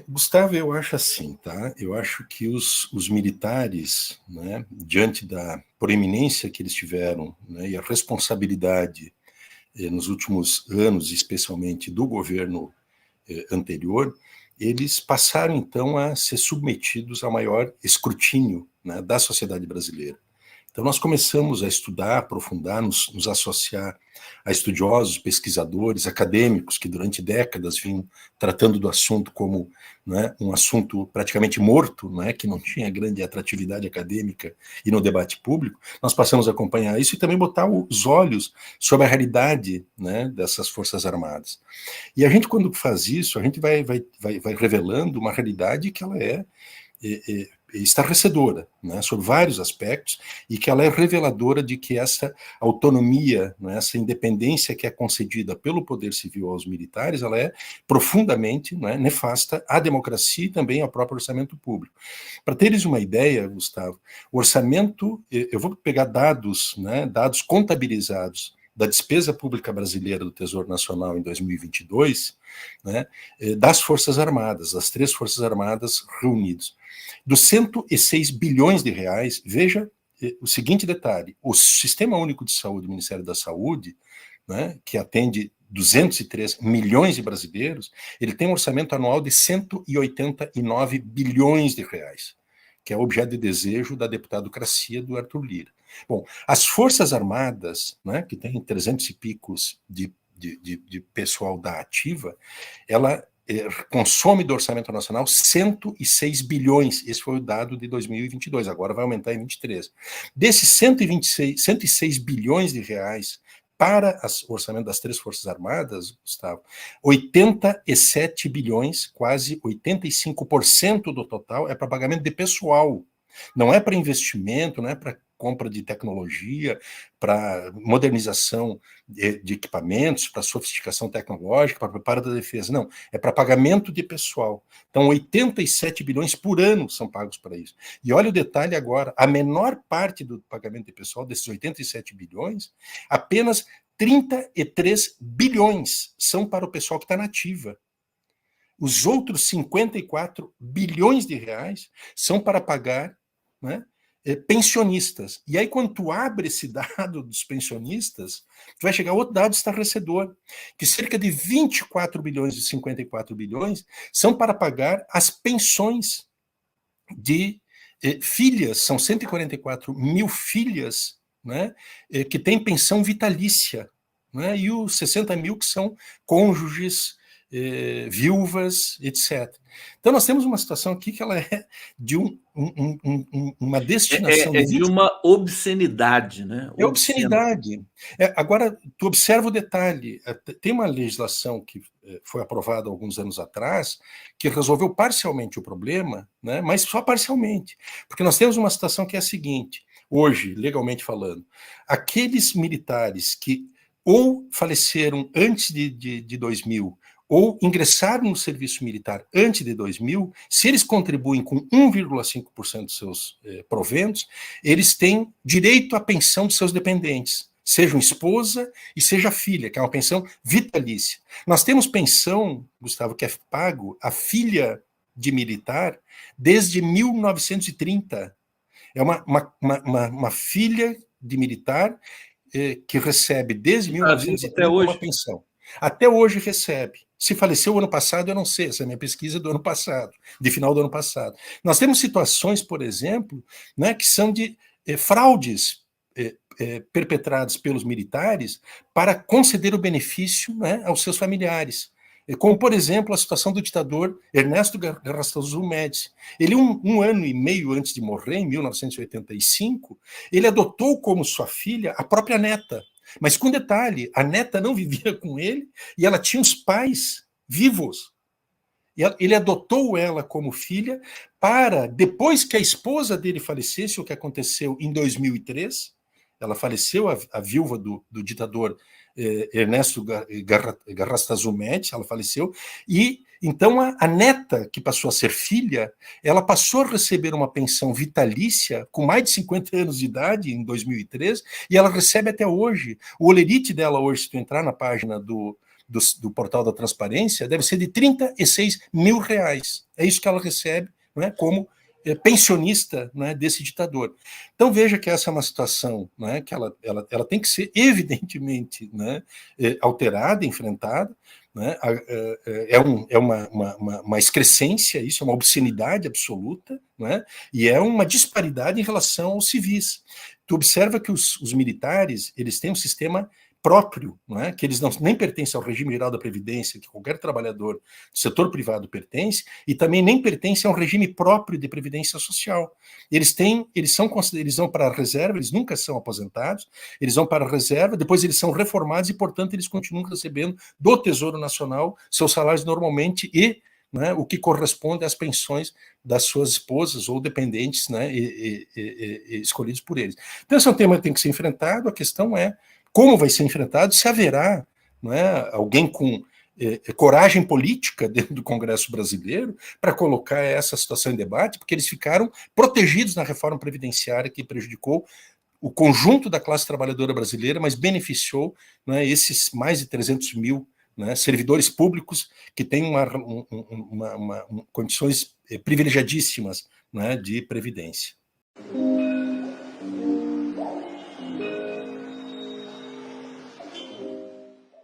Gustavo, eu acho assim, tá? Eu acho que os militares, né, diante da proeminência que eles tiveram, né, e a responsabilidade nos últimos anos, especialmente do governo anterior, eles passaram então a ser submetidos ao maior escrutínio, né, da sociedade brasileira. Então, nós começamos a estudar, aprofundar, nos associar a estudiosos, pesquisadores, acadêmicos, que durante décadas vinham tratando do assunto como, né, um assunto praticamente morto, né, que não tinha grande atratividade acadêmica e no debate público. Nós passamos a acompanhar isso e também botar os olhos sobre a realidade, né, dessas Forças Armadas. E a gente, quando faz isso, a gente vai revelando uma realidade que ela é estarrecedora, né, sobre vários aspectos, e que ela é reveladora de que essa autonomia, né, essa independência que é concedida pelo poder civil aos militares, ela é profundamente, né, nefasta à democracia e também ao próprio orçamento público. Para teres uma ideia, Gustavo, o orçamento, eu vou pegar dados, né, dados contabilizados da despesa pública brasileira do Tesouro Nacional em 2022, né, das Forças Armadas, das três Forças Armadas reunidas. Dos 106 bilhões de reais, veja o seguinte detalhe: o Sistema Único de Saúde, o Ministério da Saúde, né, que atende 203 milhões de brasileiros, ele tem um orçamento anual de 189 bilhões de reais, que é objeto de desejo da deputadocracia do Arthur Lira. Bom, as Forças Armadas, né, que tem 300 e picos de pessoal da ativa, ela consome do orçamento nacional 106 bilhões. Esse foi o dado de 2022, agora vai aumentar em 23. Desses 106 bilhões de reais para o orçamento das três Forças Armadas, Gustavo, 87 bilhões, quase 85% do total, é para pagamento de pessoal. Não é para investimento, não é para compra de tecnologia, para modernização de equipamentos, para sofisticação tecnológica, para preparo da defesa. Não, é para pagamento de pessoal. Então, 87 bilhões por ano são pagos para isso. E olha o detalhe agora, a menor parte do pagamento de pessoal, desses 87 bilhões, apenas 33 bilhões são para o pessoal que está na ativa. Os outros 54 bilhões de reais são para pagar, né, pensionistas. E aí, quando tu abre esse dado dos pensionistas, tu vai chegar a outro dado estarrecedor, que cerca de 24 bilhões e 54 bilhões são para pagar as pensões de filhas, são 144 mil filhas, né, que têm pensão vitalícia, né, e os 60 mil que são cônjuges, viúvas, etc. Então nós temos uma situação aqui que ela é de uma destinação... de uma obscenidade, né? É obscenidade. Agora, tu observa o detalhe, tem uma legislação que foi aprovada alguns anos atrás, que resolveu parcialmente o problema, né, mas só parcialmente, porque nós temos uma situação que é a seguinte, hoje, legalmente falando, aqueles militares que ou faleceram antes de 2000, ou ingressaram no serviço militar antes de 2000, se eles contribuem com 1,5% dos seus proventos, eles têm direito à pensão de seus dependentes, sejam esposa e seja filha, que é uma pensão vitalícia. Nós temos pensão, Gustavo, que é pago a filha de militar desde 1930. É uma filha de militar que recebe desde 1930 uma pensão. Até hoje recebe. Se faleceu o ano passado, eu não sei, essa é a minha pesquisa do ano passado, de final do ano passado. Nós temos situações, por exemplo, né, que são de fraudes perpetradas pelos militares para conceder o benefício, né, aos seus familiares. Como, por exemplo, a situação do ditador Ernesto Garrastazu Médici. Ele, um ano e meio antes de morrer, em 1985, ele adotou como sua filha a própria neta. Mas com detalhe, a neta não vivia com ele e ela tinha os pais vivos. E ele adotou ela como filha para, depois que a esposa dele falecesse, o que aconteceu em 2003, ela faleceu, a viúva do ditador Ernesto Garrastazu Médici, ela faleceu, e então a neta, que passou a ser filha, ela passou a receber uma pensão vitalícia com mais de 50 anos de idade, em 2003, e ela recebe até hoje. O olerite dela hoje, se tu entrar na página do do portal da transparência deve ser de R$36 mil. É isso que ela recebe, não é, como pensionista, não é, desse ditador. Então veja que essa é uma situação, não é, que ela tem que ser evidentemente, né, alterada, enfrentada, né, é uma excrescência, isso é uma obscenidade absoluta, né, e é uma disparidade em relação aos civis. Tu observa que os militares, eles têm um sistema próprio, não é? Que eles nem pertencem ao regime geral da Previdência, que qualquer trabalhador do setor privado pertence, e também nem pertencem a um regime próprio de Previdência Social. Eles vão para a reserva, eles nunca são aposentados, eles vão para a reserva, depois eles são reformados e, portanto, eles continuam recebendo do Tesouro Nacional seus salários normalmente e, né, o que corresponde às pensões das suas esposas ou dependentes, né, escolhidos por eles. Então, esse é um tema que tem que ser enfrentado. A questão é como vai ser enfrentado, se haverá, não é, alguém com coragem política dentro do Congresso brasileiro para colocar essa situação em debate, porque eles ficaram protegidos na reforma previdenciária que prejudicou o conjunto da classe trabalhadora brasileira, mas beneficiou, né, esses mais de 300 mil, né, servidores públicos que têm condições privilegiadíssimas, né, de previdência.